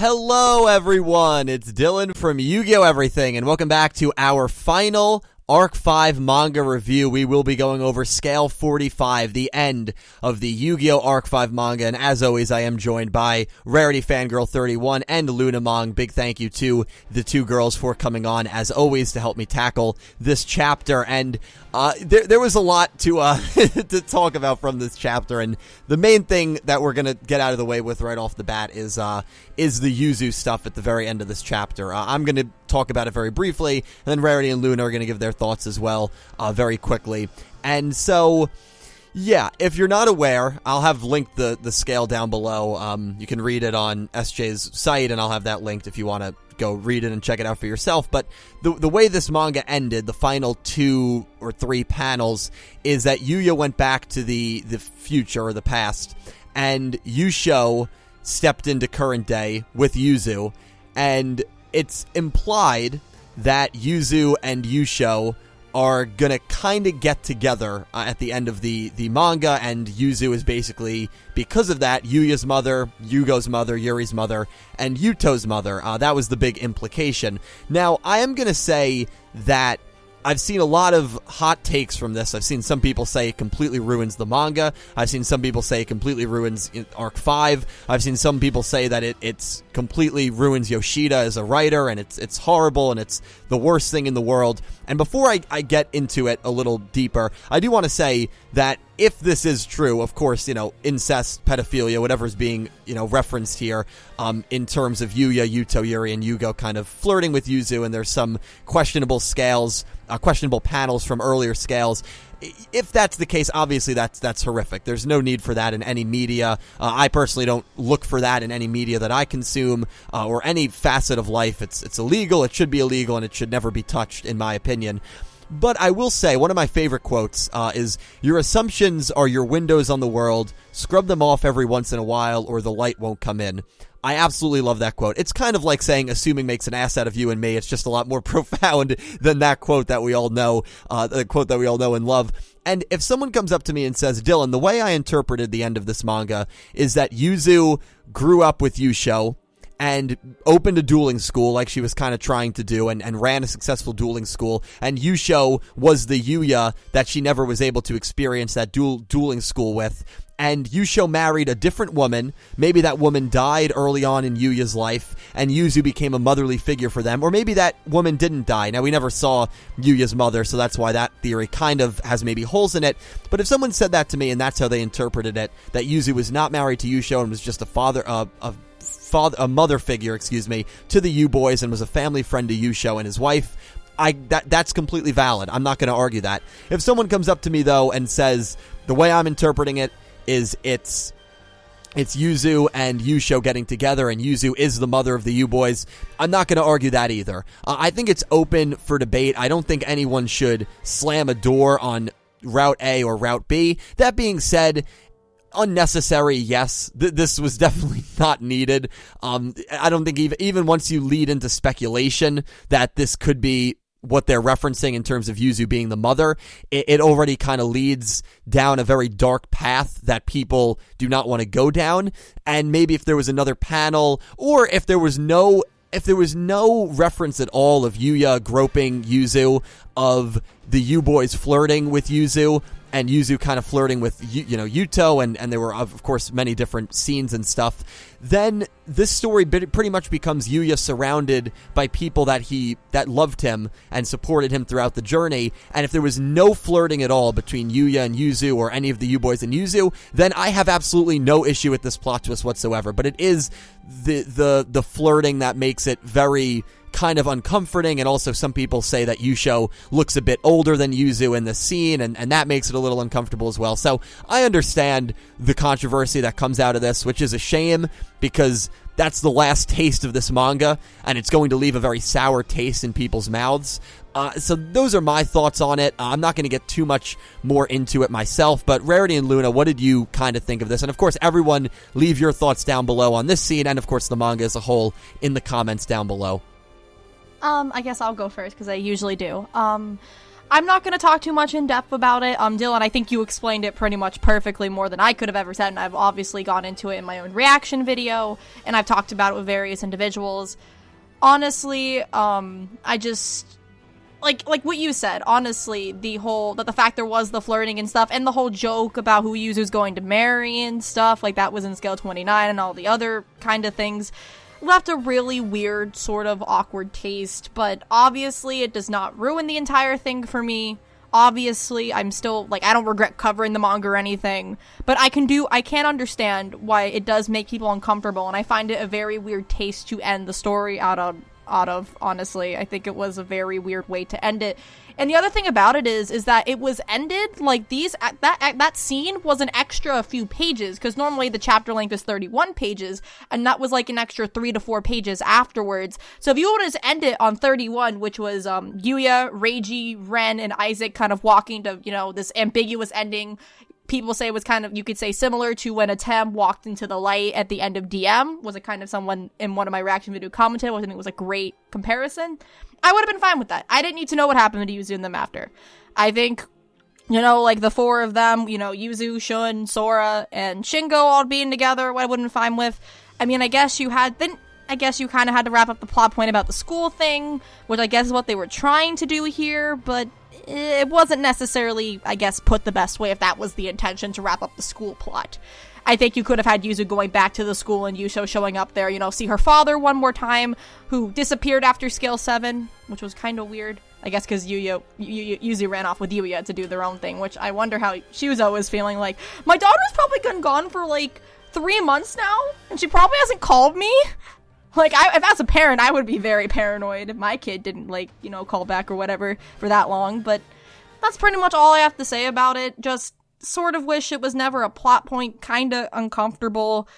Hello everyone, it's Dylan from Yu-Gi-Oh! Everything, and welcome back to our final Arc-V Manga review. We will be going over Scale 45, the end of the Yu-Gi-Oh! Arc-V Manga, and as always, I am joined by RarityFanGirl31 and Luna Mong. Big thank you to the two girls for coming on, as always, to help me tackle this chapter, and there was a lot to to talk about from this chapter, and the main thing that we're gonna get out of the way with right off the bat is the Yuzu stuff at the very end of this chapter. I'm gonna talk about it very briefly, and then Rarity and Luna are gonna give their thoughts as well very quickly. And so, yeah, if you're not aware, I'll have linked the scale down below. You can read it on SJ's site, and I'll have that linked if you want to go read it and check it out for yourself. But the way this manga ended, the final 2 or 3 panels, is that Yuya went back to the future or the past, and Yusho stepped into current day with Yuzu, and it's implied that Yuzu and Yusho are gonna kind of get together at the end of the manga, and Yuzu is basically, because of that, Yuya's mother, Yugo's mother, Yuri's mother, and Yuto's mother. That was the big implication. Now, I am gonna say that I've seen a lot of hot takes from this. I've seen some people say it completely ruins the manga. I've seen some people say it completely ruins Arc-V. I've seen some people say that it's completely ruins Yoshida as a writer, and it's horrible, and it's the worst thing in the world. And before I get into it a little deeper, I do want to say that if this is true, of course, incest, pedophilia, whatever is being, referenced here, in terms of Yuya, Yuto, Yuri, and Yugo kind of flirting with Yuzu, and there's some questionable panels from earlier scales. If that's the case, obviously that's horrific. There's no need for that in any media. I personally don't look for that in any media that I consume, or any facet of life. It's illegal, it should be illegal, and it should never be touched, in my opinion. But I will say, one of my favorite quotes is, "Your assumptions are your windows on the world. Scrub them off every once in a while, or the light won't come in." I absolutely love that quote. It's kind of like saying assuming makes an ass out of you and me. It's just a lot more profound than that quote that we all know, the quote that we all know and love. And if someone comes up to me and says, "Dylan, the way I interpreted the end of this manga is that Yuzu grew up with Yusho and opened a dueling school like she was kind of trying to do, and ran a successful dueling school, and Yusho was the Yuya that she never was able to experience that dueling school with, and Yusho married a different woman. Maybe that woman died early on in Yuya's life, and Yuzu became a motherly figure for them, or maybe that woman didn't die." Now, we never saw Yuya's mother, so that's why that theory kind of has maybe holes in it. But if someone said that to me, and that's how they interpreted it, that Yuzu was not married to Yusho and was just a mother figure, to the U-Boys, and was a family friend to Yusho and his wife, that's completely valid. I'm not going to argue that. If someone comes up to me, though, and says, the way I'm interpreting it is it's Yuzu and Yusho getting together, and Yuzu is the mother of the U-Boys, I'm not going to argue that either. I think it's open for debate. I don't think anyone should slam a door on Route A or Route B. That being said, unnecessary, yes. This was definitely not needed. I don't think even once you lead into speculation that this could be what they're referencing in terms of Yuzu being the mother, it already kind of leads down a very dark path that people do not want to go down. And maybe if there was another panel, or if there was no reference at all of Yuya groping Yuzu, of the U-Boys flirting with Yuzu, and Yuzu kind of flirting with, Yuto, and there were, of course, many different scenes and stuff, then this story pretty much becomes Yuya surrounded by people that loved him and supported him throughout the journey. And if there was no flirting at all between Yuya and Yuzu, or any of the U-Boys and Yuzu, then I have absolutely no issue with this plot twist whatsoever. But it is the flirting that makes it very kind of uncomforting, and also some people say that Yusho looks a bit older than Yuzu in the scene, and that makes it a little uncomfortable as well. So I understand the controversy that comes out of this, which is a shame, because that's the last taste of this manga, and it's going to leave a very sour taste in people's mouths. So those are my thoughts on it. I'm not going to get too much more into it myself, but Rarity and Luna, what did you kind of think of this? And of course, everyone, leave your thoughts down below on this scene, and of course the manga as a whole, in the comments down below. I guess I'll go first, because I usually do. I'm not going to talk too much in depth about it. Dylan, I think you explained it pretty much perfectly, more than I could have ever said, and I've obviously gone into it in my own reaction video, and I've talked about it with various individuals. Honestly, I just, like what you said, honestly, the fact there was the flirting and stuff, and the whole joke about who Yuzu's going to marry and stuff, like that was in Scale 29, and all the other kind of things, left a really weird, sort of awkward taste, but obviously it does not ruin the entire thing for me. Obviously, I'm still, like, I don't regret covering the manga or anything, but I can understand why it does make people uncomfortable, and I find it a very weird taste to end the story out of, honestly. I think it was a very weird way to end it. And the other thing about it is that it was ended, like, that scene was an extra few pages, because normally the chapter length is 31 pages, and that was, like, an extra 3 to 4 pages afterwards. So if you would just end it on 31, which was, Yuya, Reiji, Ren, and Isaac kind of walking to, you know, this ambiguous ending, people say it was kind of, you could say, similar to when Atem walked into the light at the end of DM, was it kind of someone in one of my reaction video commented, I think it was a great comparison. I would have been fine with that. I didn't need to know what happened to Yuzu and them after. I think, you know, like the four of them, you know, Yuzu, Shun, Sora, and Shingo all being together, what I would have been fine with. I mean, I guess you kind of had to wrap up the plot point about the school thing, which I guess is what they were trying to do here, but it wasn't necessarily, I guess, put the best way if that was the intention, to wrap up the school plot. I think you could have had Yuzu going back to the school and Yusho showing up there, you know, see her father one more time, who disappeared after Scale 7, which was kind of weird. I guess because Yuzu ran off with Yuya to do their own thing, which I wonder how she was always feeling like, my daughter's probably been gone for, like, 3 months now, and she probably hasn't called me. Like, if as a parent, I would be very paranoid if my kid didn't, like, you know, call back or whatever for that long, but that's pretty much all I have to say about it. Just sort of wish it was never a plot point, kinda uncomfortable,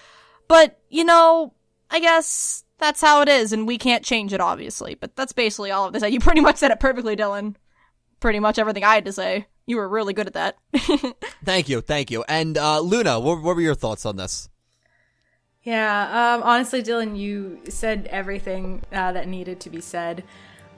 but, you know, I guess that's how it is, and we can't change it, obviously, but that's basically all of this. You pretty much said it perfectly, Dylan. Pretty much everything I had to say. You were really good at that. Thank you. And, Luna, what were your thoughts on this? Yeah, honestly, Dylan, you said everything that needed to be said.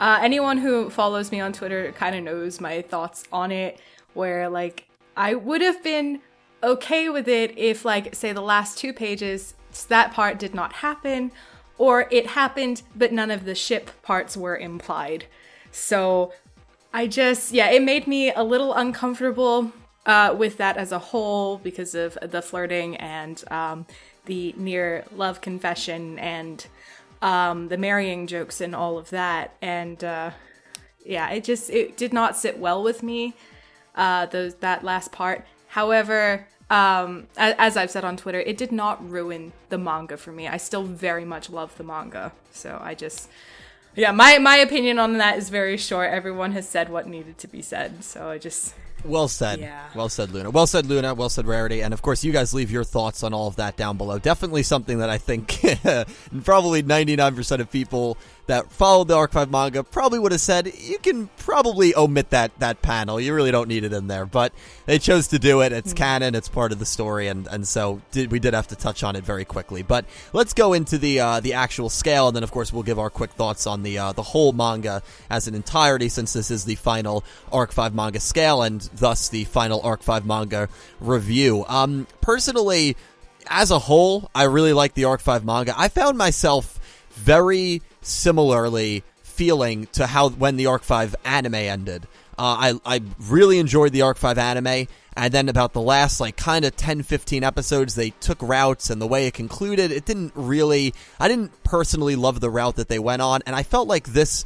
Anyone who follows me on Twitter kind of knows my thoughts on it, where, like, I would have been okay with it if, like, say the last 2 pages, that part did not happen, or it happened, but none of the ship parts were implied. So it made me a little uncomfortable with that as a whole, because of the flirting and the near love confession and the marrying jokes and all of that. And it did not sit well with me, that last part. However, as I've said on Twitter, it did not ruin the manga for me. I still very much love the manga. So my opinion on that is very short. Everyone has said what needed to be said. So Well said. Yeah. Well said, Luna. Well said, Luna. Well said, Rarity. And, of course, you guys leave your thoughts on all of that down below. Definitely something that I think probably 99% of people that followed the Arc-V manga probably would have said, you can probably omit that panel. You really don't need it in there. But they chose to do it. It's canon. It's part of the story. And so we did have to touch on it very quickly. But let's go into the actual scale. And then, of course, we'll give our quick thoughts on the whole manga as an entirety, since this is the final Arc-V manga scale and thus the final Arc-V manga review. Personally, as a whole, I really like the Arc-V manga. I found myself very similarly feeling to how when the Arc-V anime ended. I really enjoyed the Arc-V anime, and then about the last, like, kind of 10-15 episodes, they took routes, and the way it concluded, I didn't personally love the route that they went on, and I felt like this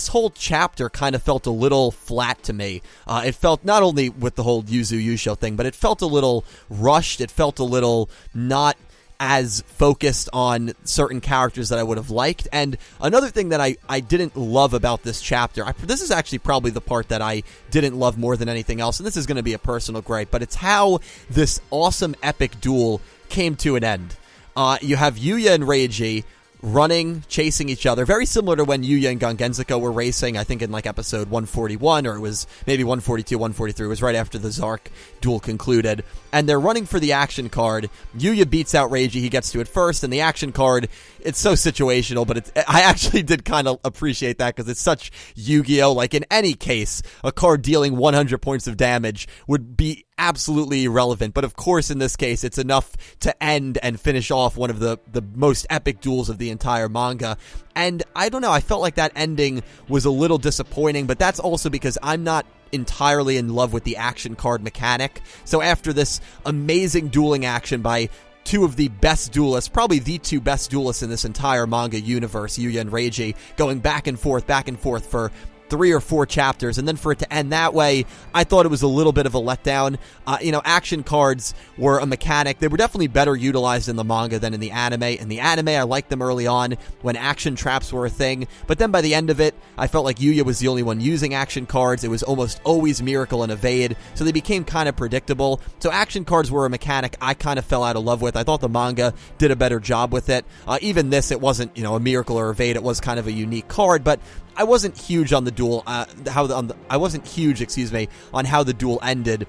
whole chapter kind of felt a little flat to me. It felt, not only with the whole Yuzu Yusho thing, but it felt a little rushed. It felt a little not as focused on certain characters that I would have liked. And another thing that I didn't love about this chapter, this is actually probably the part that I didn't love more than anything else, and this is going to be a personal gripe, but it's how this awesome epic duel came to an end. You have Yuya and Reiji running, chasing each other, very similar to when Yuya and Gangenzuko were racing, I think in like episode 141, or it was maybe 142, 143, it was right after the Zark duel concluded, and they're running for the action card. Yuya beats out Reiji, he gets to it first, and the action card, it's so situational, but I actually did kind of appreciate that, because it's such Yu-Gi-Oh! Like, in any case, a card dealing 100 points of damage would be absolutely irrelevant, but of course in this case it's enough to end and finish off one of the most epic duels of the entire manga. And I don't know, I felt like that ending was a little disappointing, but that's also because I'm not entirely in love with the action card mechanic. So after this amazing dueling action by two of the best duelists, probably the two best duelists in this entire manga universe, Yuya and Reiji, going back and forth for 3 or 4 chapters, and then for it to end that way, I thought it was a little bit of a letdown. Action cards were a mechanic. They were definitely better utilized in the manga than in the anime. In the anime, I liked them early on when action traps were a thing, but then by the end of it, I felt like Yuya was the only one using action cards. It was almost always Miracle and Evade, so they became kind of predictable. So action cards were a mechanic I kind of fell out of love with. I thought the manga did a better job with it. Even this, it wasn't, a Miracle or Evade. It was kind of a unique card, but I wasn't huge on the duel, I wasn't huge, on how the duel ended.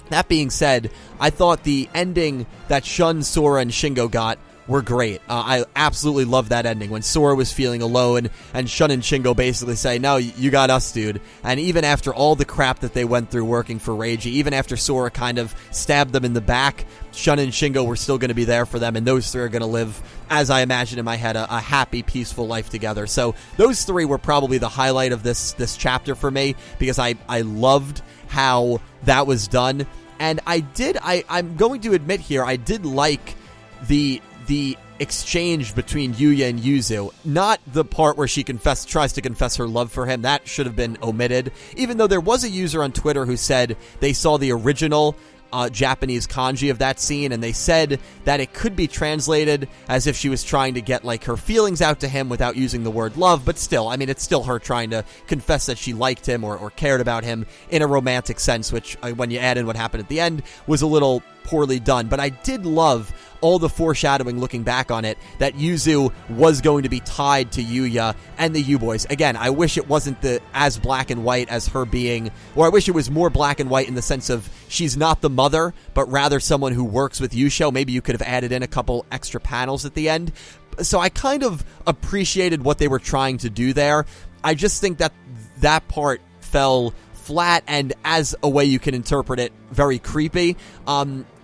That being said, I thought the ending that Shun, Sora, and Shingo got were great. I absolutely loved that ending when Sora was feeling alone and Shun and Shingo basically say, no, you got us, dude. And even after all the crap that they went through working for Reiji, even after Sora kind of stabbed them in the back, Shun and Shingo were still going to be there for them, and those three are going to live, as I imagine in my head, a happy, peaceful life together. So those three were probably the highlight of this chapter for me, because I loved how that was done. And I'm going to admit here, I did like the exchange between Yuya and Yuzu. Not the part where she tries to confess her love for him. That should have been omitted. Even though there was a user on Twitter who said they saw the original Japanese kanji of that scene, and they said that it could be translated as if she was trying to get like her feelings out to him without using the word love, but still, I mean, it's still her trying to confess that she liked him or cared about him in a romantic sense, which when you add in what happened at the end was a little poorly done. But I did love all the foreshadowing looking back on it that Yuzu was going to be tied to Yuya and the U-Boys. Again, I wish it wasn't as black and white as her being, or I wish it was more black and white in the sense of she's not the mother, but rather someone who works with Yusho. Maybe you could have added in a couple extra panels at the end. So I kind of appreciated what they were trying to do there. I just think that part fell flat, and as a way you can interpret it, very creepy.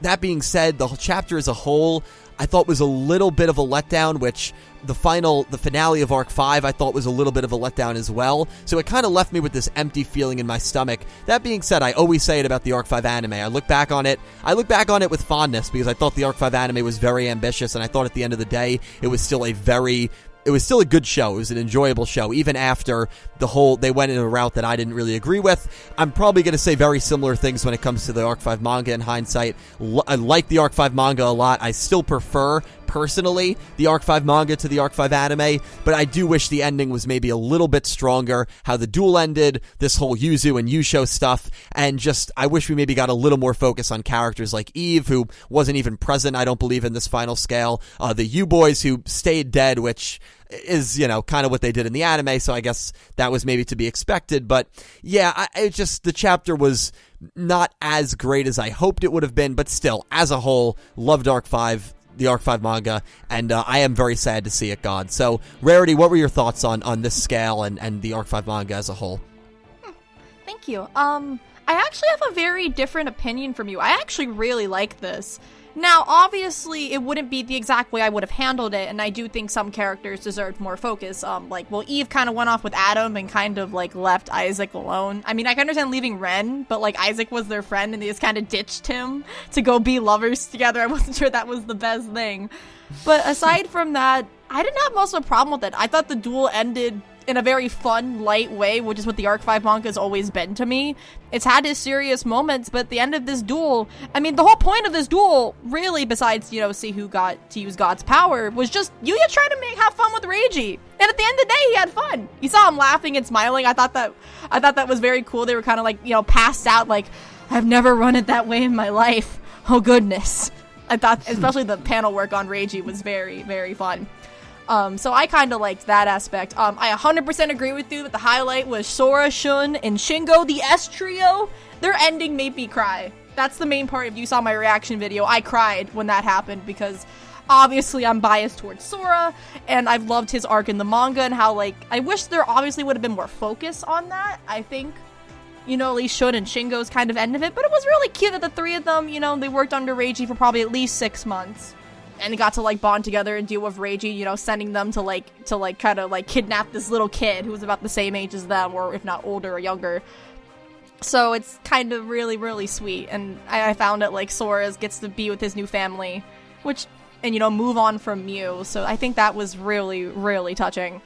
That being said, the chapter as a whole I thought was a little bit of a letdown, which the finale of Arc 5 I thought was a little bit of a letdown as well. So it kind of left me with this empty feeling in my stomach. That being said, I always say it about the Arc 5 anime. I look back on it with fondness, because I thought the Arc 5 anime was very ambitious, and I thought at the end of the day it was still a good show. It was an enjoyable show, even after they went in a route that I didn't really agree with. I'm probably going to say very similar things when it comes to the Arc 5 manga in hindsight. I like the Arc 5 manga a lot. I still prefer, personally, the Arc 5 manga to the Arc 5 anime, but I do wish the ending was maybe a little bit stronger. How the duel ended, this whole Yuzu and Yusho stuff, and just, I wish we maybe got a little more focus on characters like Eve, who wasn't even present, I don't believe, in this final scale. The U-Boys, who stayed dead, which is, kind of what they did in the anime, so I guess that was maybe to be expected. But yeah, the chapter was not as great as I hoped it would have been, but still, as a whole, loved the Arc 5 manga, and I am very sad to see it gone. So, Rarity, what were your thoughts on this scale and the Arc 5 manga as a whole? Thank you. I actually have a very different opinion from you. I actually really like this. Now, obviously, it wouldn't be the exact way I would have handled it, and I do think some characters deserved more focus. Eve kind of went off with Adam and kind of, left Isaac alone. I mean, I can understand leaving Ren, but, Isaac was their friend, and they just kind of ditched him to go be lovers together. I wasn't sure that was the best thing. But aside from that, I didn't have much of a problem with it. I thought the duel ended in a very fun, light way, which is what the Arc 5 manga has always been to me. It's had its serious moments, but at the end of this duel, I mean, the whole point of this duel, really, besides, see who got to use God's power, was just Yuya trying to have fun with Reiji. And at the end of the day, he had fun. You saw him laughing and smiling. I thought that was very cool. They were kind of passed out, I've never run it that way in my life. Oh, goodness. I thought, especially the panel work on Reiji was very, very fun. So I kind of liked that aspect. I 100% agree with you that the highlight was Sora, Shun, and Shingo, the S trio. Their ending made me cry. That's the main part. If you saw my reaction video, I cried when that happened because obviously I'm biased towards Sora, and I've loved his arc in the manga and how, like, I wish there obviously would have been more focus on that. I think, you know, at least Shun and Shingo's kind of end of it, but it was really cute that the three of them, you know, they worked under Reiji for probably at least 6 months. And they got to, like, bond together and deal with Reiji, you know, sending them to kind of, like, kidnap this little kid who was about the same age as them, or if not older or younger. So it's kind of really, really sweet. And I found it, like, Sora gets to be with his new family, and, you know, move on from Mew. So I think that was really, really touching.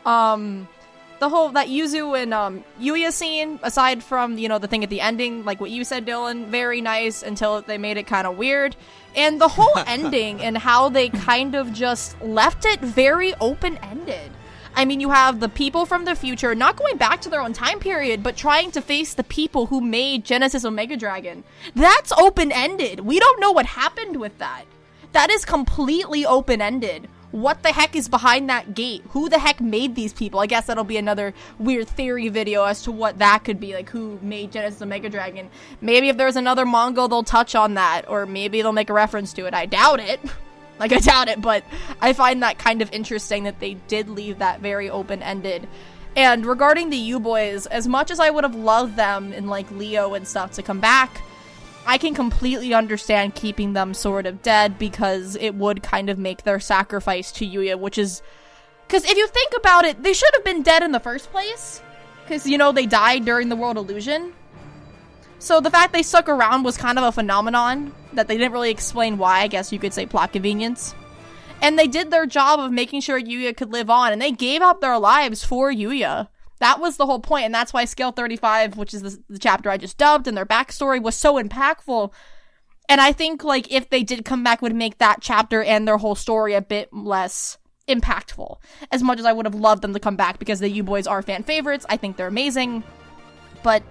That Yuzu and Yuya scene, aside from, you know, the thing at the ending, like what you said, Dylan, very nice until they made it kind of weird. And the whole ending and how they kind of just left it very open-ended. I mean, you have the people from the future not going back to their own time period, but trying to face the people who made Genesis Omega Dragon. That's open-ended. We don't know what happened with that. That is completely open-ended. What the heck is behind that gate? Who the heck made these people? I guess that'll be another weird theory video as to what that could be, like who made Genesis Omega Dragon. Maybe if there's another manga, they'll touch on that, or maybe they'll make a reference to it. I doubt it. I doubt it, but I find that kind of interesting that they did leave that very open-ended. And regarding the U-Boys, as much as I would have loved them in, like, Leo and stuff to come back, I can completely understand keeping them sort of dead because it would kind of make their sacrifice to Yuya, which is... Because if you think about it, they should have been dead in the first place. Because, you know, they died during the World Illusion. So the fact they stuck around was kind of a phenomenon that they didn't really explain why. I guess you could say plot convenience. And they did their job of making sure Yuya could live on, and they gave up their lives for Yuya. That was the whole point, and that's why Scale 35, which is the chapter I just dubbed, and their backstory was so impactful. And I think, like, if they did come back, it would make that chapter and their whole story a bit less impactful. As much as I would have loved them to come back, because the U-Boys are fan favorites. I think they're amazing. But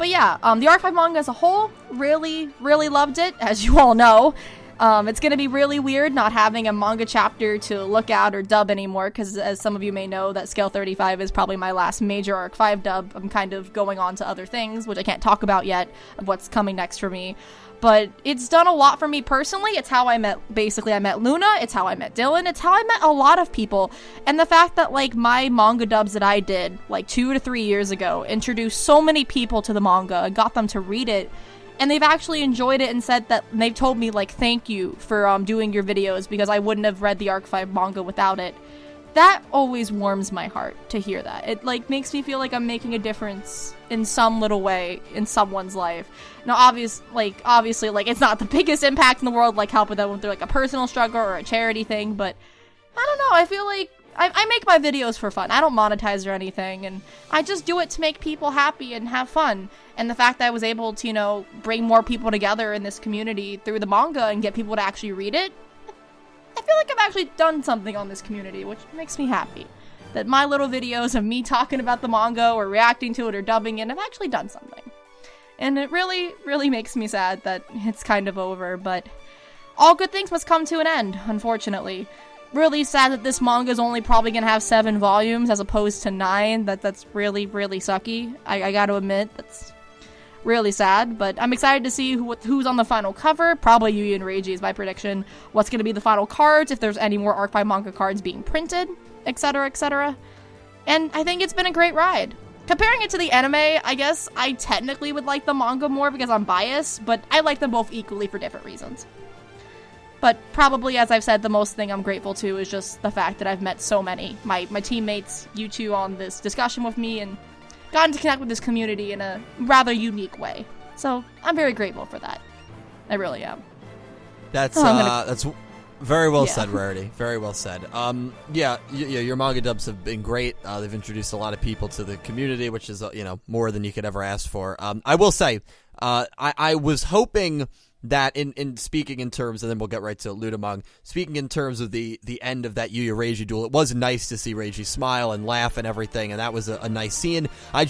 yeah, the Arc-V manga as a whole, really, really loved it, as you all know. It's going to be really weird not having a manga chapter to look at or dub anymore, because as some of you may know, that Scale 35 is probably my last major Arc-V dub. I'm kind of going on to other things, which I can't talk about yet, of what's coming next for me. But it's done a lot for me personally. It's how I met Luna, it's how I met Dylan, it's how I met a lot of people. And the fact that, like, my manga dubs that I did, like, 2 to 3 years ago, introduced so many people to the manga and got them to read it, and they've actually enjoyed it and said that, and they've told me, like, thank you for doing your videos because I wouldn't have read the Arc-V manga without it. That always warms my heart to hear that. It, like, makes me feel like I'm making a difference in some little way in someone's life. Now, obviously, like, it's not the biggest impact in the world, like helping them through, like, a personal struggle or a charity thing, but I don't know, I feel like I make my videos for fun. I don't monetize or anything, and I just do it to make people happy and have fun. And the fact that I was able to, you know, bring more people together in this community through the manga and get people to actually read it, I feel like I've actually done something on this community, which makes me happy. That my little videos of me talking about the manga or reacting to it or dubbing it, I've actually done something. And it really, really makes me sad that it's kind of over, but all good things must come to an end, unfortunately. Really sad that this manga is only probably going to have 7 volumes as opposed to 9. That's really, really sucky. I got to admit, that's really sad. But I'm excited to see who's on the final cover. Probably Yuya and Reiji is my prediction. What's going to be the final cards, if there's any more Arc-V manga cards being printed, etc., etc. And I think it's been a great ride. Comparing it to the anime, I guess I technically would like the manga more because I'm biased, but I like them both equally for different reasons. But probably, as I've said, the most thing I'm grateful to is just the fact that I've met so many. My teammates, you two, on this discussion with me, and gotten to connect with this community in a rather unique way. So I'm very grateful for that. I really am. That's very well said, Rarity. Very well said. Your manga dubs have been great. They've introduced a lot of people to the community, which is more than you could ever ask for. I will say, I was hoping that in speaking in terms, and then we'll get right to Ludamong, speaking in terms of the end of that Yuya Reiji duel, it was nice to see Reiji smile and laugh and everything, and that was a nice scene. I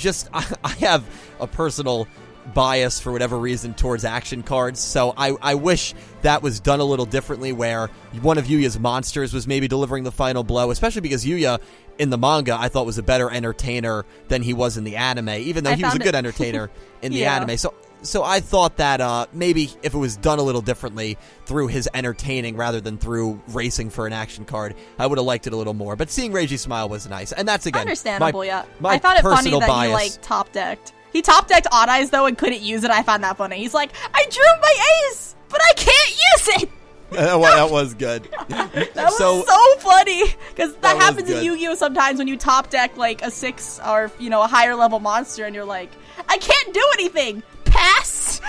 have a personal bias for whatever reason towards action cards, so I wish that was done a little differently, where one of Yuya's monsters was maybe delivering the final blow, especially because Yuya in the manga I thought was a better entertainer than he was in the anime, even though he was a good entertainer in the anime. So I thought that maybe if it was done a little differently through his entertaining rather than through racing for an action card, I would have liked it a little more. But seeing Reiji smile was nice, and that's again understandable. my I thought it funny personal that bias. he like top decked. He top decked Odd Eyes though and couldn't use it. I found that funny. He's like, I drew my ace, but I can't use it. Well, that was good. That was so funny, because that happens in good. Yu-Gi-Oh sometimes when you top deck like a 6 or a higher level monster and you're like, I can't do anything. Pass.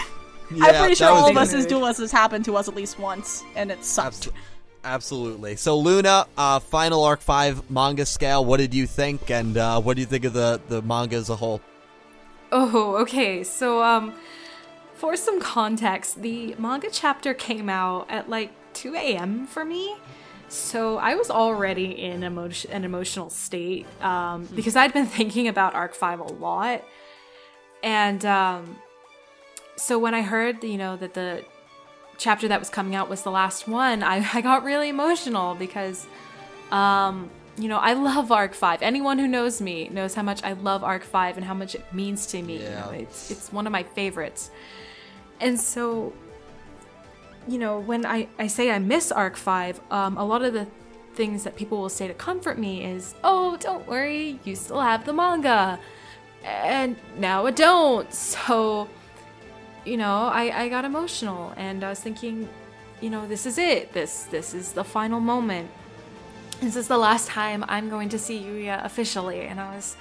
Yeah, I'm pretty sure that was all of good. us as duelists has happened to us at least once, and it sucked. Absolutely. So Luna, final Arc 5 manga scale. What did you think, and what do you think of the manga as a whole? Oh, okay. So, for some context, the manga chapter came out at like 2 a.m. for me. So I was already in an emotional state because I'd been thinking about Arc 5 a lot. And so when I heard, that the chapter that was coming out was the last one, I got really emotional because, I love Arc 5. Anyone who knows me knows how much I love Arc 5 and how much it means to me. Yeah. It's one of my favorites. And so, when I say I miss Arc 5, a lot of the things that people will say to comfort me is, oh, don't worry, you still have the manga. And now I don't. So, I got emotional and I was thinking, this is it. This is the final moment. This is the last time I'm going to see Yuya officially. And I was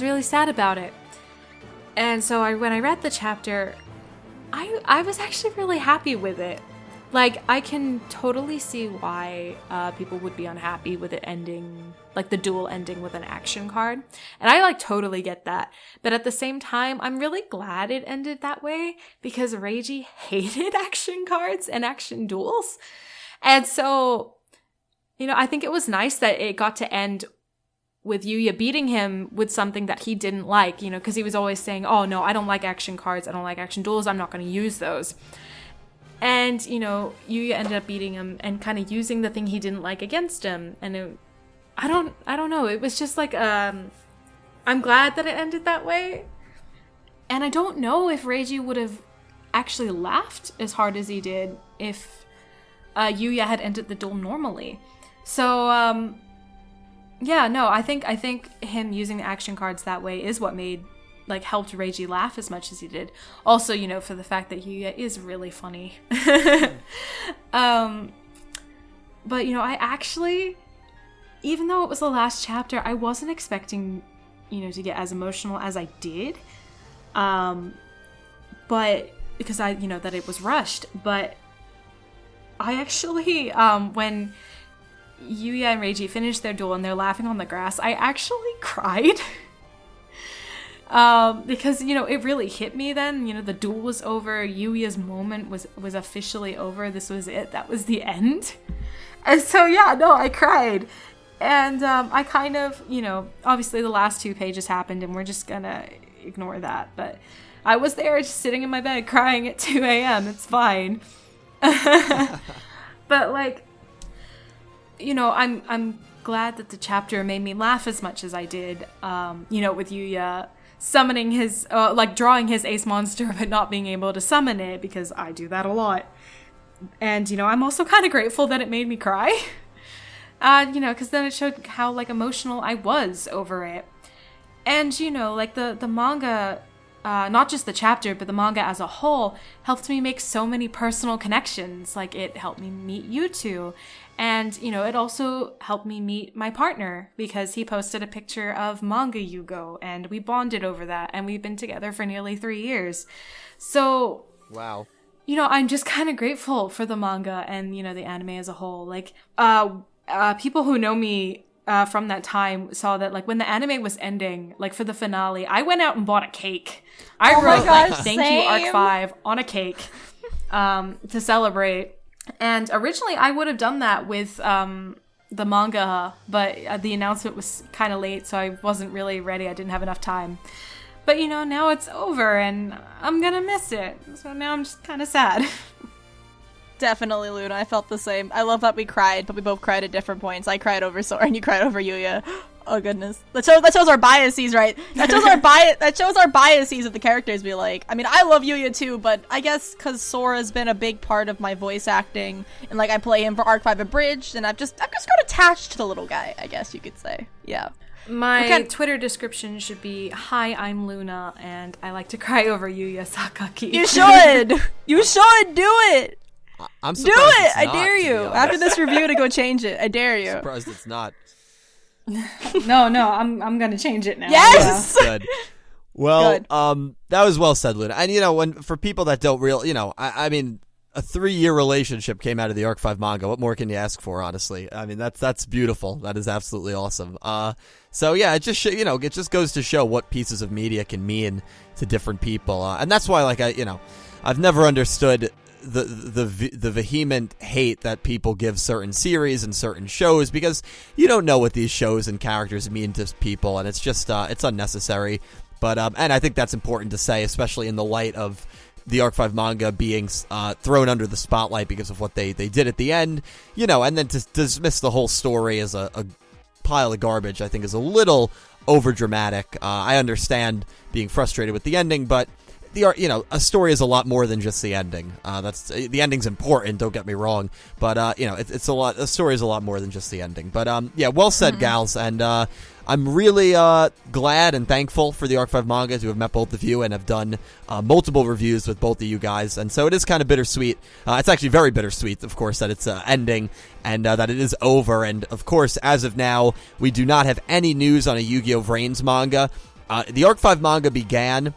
really sad about it. And so when I read the chapter, I was actually really happy with it. Like, I can totally see why people would be unhappy with it ending, like the duel ending with an action card. And I totally get that. But at the same time, I'm really glad it ended that way because Reiji hated action cards and action duels. And so, I think it was nice that it got to end with Yuya beating him with something that he didn't like, because he was always saying, oh no, I don't like action cards, I don't like action duels, I'm not going to use those. And, Yuya ended up beating him and kind of using the thing he didn't like against him. And I don't know, it was just like, I'm glad that it ended that way. And I don't know if Reiji would have actually laughed as hard as he did if Yuya had ended the duel normally. So, I think him using the action cards that way is what helped Reiji laugh as much as he did. Also, for the fact that Yuya is really funny. But, I actually, even though it was the last chapter, I wasn't expecting, to get as emotional as I did. But, because that it was rushed. But I actually, when Yuya and Reiji finished their duel and they're laughing on the grass, I actually cried. Because, it really hit me then. The duel was over. Yuya's moment was officially over. This was it. That was the end. And so, I cried. And I kind of, obviously the last 2 pages happened and we're just gonna ignore that. But I was there just sitting in my bed crying at 2 a.m. It's fine. But, I'm glad that the chapter made me laugh as much as I did, with Yuya summoning his, drawing his ace monster but not being able to summon it, because I do that a lot. And, I'm also kind of grateful that it made me cry, because then it showed how, emotional I was over it. And, the manga, not just the chapter, but the manga as a whole, helped me make so many personal connections. It helped me meet you two. And, it also helped me meet my partner because he posted a picture of manga Yugo and we bonded over that and we've been together for nearly 3 years. So, wow. I'm just kind of grateful for the manga and, the anime as a whole. People who know me from that time saw that, when the anime was ending, for the finale, I went out and bought a cake. I wrote, thank you, Arc 5 on a cake to celebrate. And originally I would have done that with the manga, but the announcement was kind of late, so I wasn't really ready. I didn't have enough time. But, now it's over, and I'm gonna miss it. So now I'm just kind of sad. Definitely, Luna. I felt the same. I love that we cried, but we both cried at different points. I cried over Sora, and you cried over Yuya. Oh goodness, that shows our biases, right? That shows our biases of the characters. Be like, I mean, I love Yuya too, but I guess because Sora's been a big part of my voice acting, and like I play him for Arc-V Abridged, and I've just got attached to the little guy. I guess you could say, yeah. My Twitter description should be, "Hi, I'm Luna, and I like to cry over Yuya Sakaki." You should. You should do it. I'm do surprised it. it's I not, dare to be you honest. after this review to go change it. I dare you. I'm surprised it's not. No, I'm gonna change it now. Yes. Good. Well, Good. that was well said, Luna. And when for people that don't I mean, a 3-year relationship came out of the Arc-V manga. What more can you ask for, honestly? I mean, that's beautiful. That is absolutely awesome. So yeah, it just it just goes to show what pieces of media can mean to different people, and that's why I've never understood the vehement hate that people give certain series and certain shows, because you don't know what these shows and characters mean to people, and it's just it's unnecessary. But and I think that's important to say, especially in the light of the Arc-V manga being thrown under the spotlight because of what they did at the end, and then to dismiss the whole story as a pile of garbage, I think is a little overdramatic. I understand being frustrated with the ending, but a story is a lot more than just the ending. The ending's important, don't get me wrong, but it's a lot. A story is a lot more than just the ending. But yeah, well said, gals, and I'm really glad and thankful for the Arc-V manga to have met both of you and have done multiple reviews with both of you guys. And so it is kind of bittersweet. It's actually very bittersweet, of course, that it's ending and that it is over. And of course, as of now, we do not have any news on a Yu-Gi-Oh! VRAINS manga. The Arc-V manga began,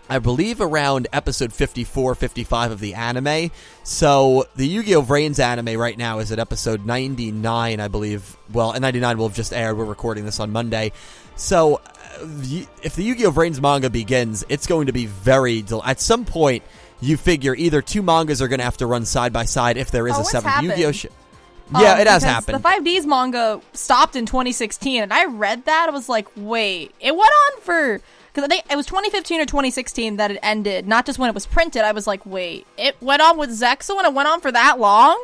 I believe, around episode 54, 55 of the anime. So the Yu-Gi-Oh! VRAINS anime right now is at episode 99, I believe. Well, and 99 will have just aired. We're recording this on Monday. So if the Yu-Gi-Oh! VRAINS manga begins, it's going to be at some point, you figure either two mangas are going to have to run side by side if there is a seventh Yu-Gi-Oh! Yeah, it has happened. The 5Ds manga stopped in 2016, and I read that. I was like, wait, it went on for... Because I think it was 2015 or 2016 that it ended, not just when it was printed. I was like, wait, it went on with Zexal and it went on for that long?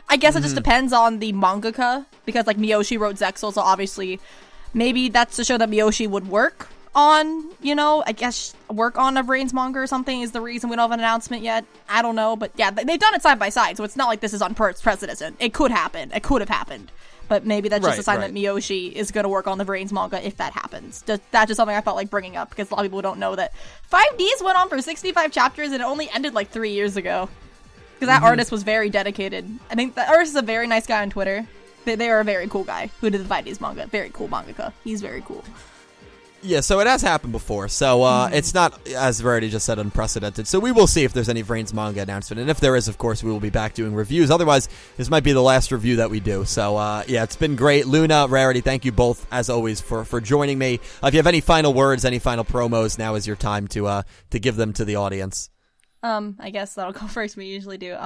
I guess it just depends on the mangaka, because like Miyoshi wrote Zexal, so obviously maybe that's to show that Miyoshi would work on, I guess work on a VRAINS manga or something is the reason we don't have an announcement yet. I don't know, but yeah, they've done it side by side, so it's not like this is on precedent. It could happen. It could have happened. But maybe that's just a sign that Miyoshi is going to work on the VRAINS manga if that happens. That's just something I felt like bringing up, because a lot of people don't know that 5Ds went on for 65 chapters and it only ended like 3 years ago. Because that artist was very dedicated. I think that artist is a very nice guy on Twitter. They are a very cool guy who did the 5Ds manga. Very cool mangaka. He's very cool. Yeah, so it has happened before, so it's not, as Rarity just said, unprecedented. So we will see if there's any VRAINS manga announcement, and if there is, of course, we will be back doing reviews. Otherwise, this might be the last review that we do. So, yeah, it's been great. Luna, Rarity, thank you both, as always, for joining me. If you have any final words, any final promos, now is your time to give them to the audience. I guess that'll go first. We usually do.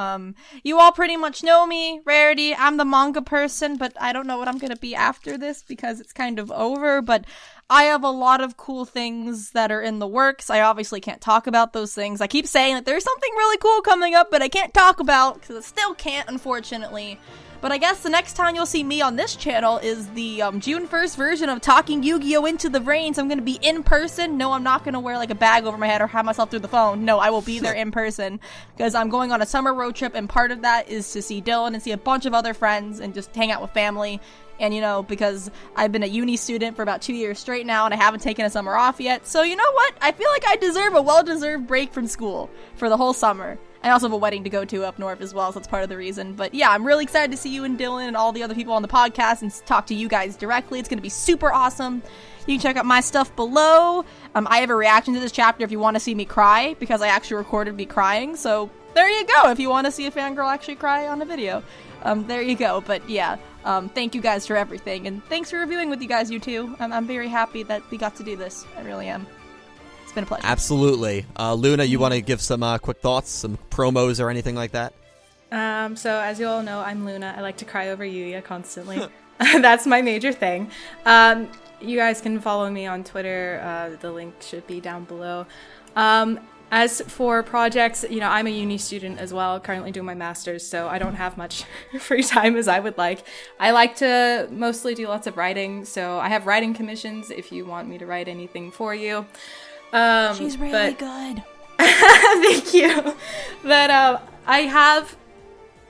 You all pretty much know me, Rarity. I'm the manga person, but I don't know what I'm gonna be after this because it's kind of over, but I have a lot of cool things that are in the works. I obviously can't talk about those things. I keep saying that there's something really cool coming up, but I can't talk about because I still can't, unfortunately. But I guess the next time you'll see me on this channel is the June 1st version of Talking Yu-Gi-Oh! Into the VRAINS. I'm going to be in person. No, I'm not going to wear like a bag over my head or have myself through the phone. No, I will be there in person because I'm going on a summer road trip, and part of that is to see Dylan and see a bunch of other friends and just hang out with family. And, because I've been a uni student for about 2 years straight now, and I haven't taken a summer off yet. So, you know what? I feel like I deserve a well-deserved break from school for the whole summer. I also have a wedding to go to up north as well, so that's part of the reason. But yeah, I'm really excited to see you and Dylan and all the other people on the podcast and talk to you guys directly. It's going to be super awesome. You can check out my stuff below. I have a reaction to this chapter if you want to see me cry, because I actually recorded me crying. So there you go, if you want to see a fangirl actually cry on a video. There you go. But yeah, thank you guys for everything. And thanks for reviewing with you guys, you two. I'm very happy that we got to do this. I really am. It's been a pleasure. Absolutely. Luna, you want to give some quick thoughts, some promos or anything like that? So as you all know, I'm Luna. I like to cry over Yuya constantly. That's my major thing. you guys can follow me on Twitter. The link should be down below. As for projects, I'm a uni student as well, currently doing my master's, so I don't have much free time as I would like. I like to mostly do lots of writing, so I have writing commissions if you want me to write anything for you. She's really good. Thank you. But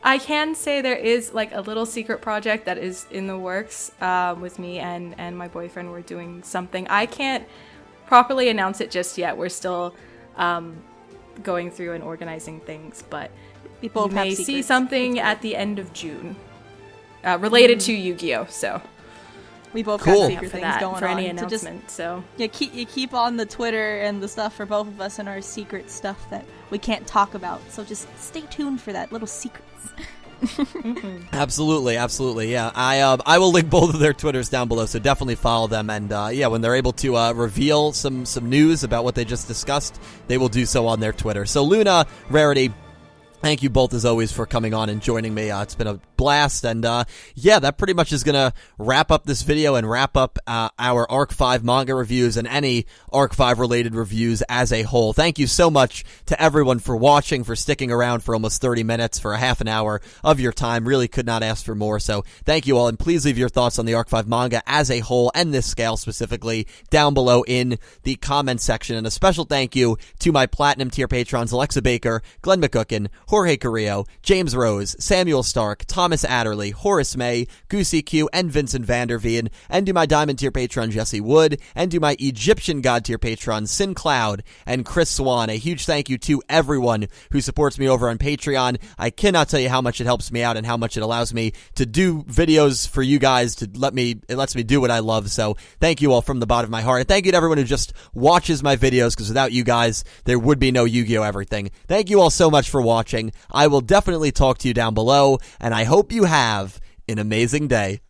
I can say there is like a little secret project that is in the works with me and my boyfriend. We're doing something. I can't properly announce it just yet. We're still going through and organizing things, but you may see something at the end of June related to Yu-Gi-Oh! So we both Cool. have secret things going for on. any announcement. So you keep on the Twitter and the stuff for both of us and our secret stuff that we can't talk about. So just stay tuned for that little secrets. Absolutely, yeah. I will link both of their Twitters down below, so definitely follow them. And when they're able to reveal some news about what they just discussed, they will do so on their Twitter. So Luna, Rarity, thank you both as always for coming on and joining me. It's been a blast, and that pretty much is gonna wrap up this video and wrap up our Arc-V manga reviews and any Arc-V related reviews as a whole. Thank you so much to everyone for watching, for sticking around for almost 30 minutes, for a half an hour of your time. Really could not ask for more, so thank you all, and please leave your thoughts on the Arc-V manga as a whole and this scale specifically down below in the comment section. And a special thank you to my platinum tier patrons Alexa Baker, Glen McGookin, Jorge Carrillo, James Rose, Samuel Stark, Thomas Adderley, Horace Maye, Goosey Q, and Vincent Van Der Veen, and to my Diamond tier patron Jesse Wood, and to my Egyptian God tier patron Sin Cloud and Chris Swan. A huge thank you to everyone who supports me over on Patreon. I cannot tell you how much it helps me out and how much it allows me to do videos for you guys. It lets me do what I love. So thank you all from the bottom of my heart. And thank you to everyone who just watches my videos, because without you guys, there would be no Yu-Gi-Oh! Everything. Thank you all so much for watching. I will definitely talk to you down below, and I hope you have an amazing day.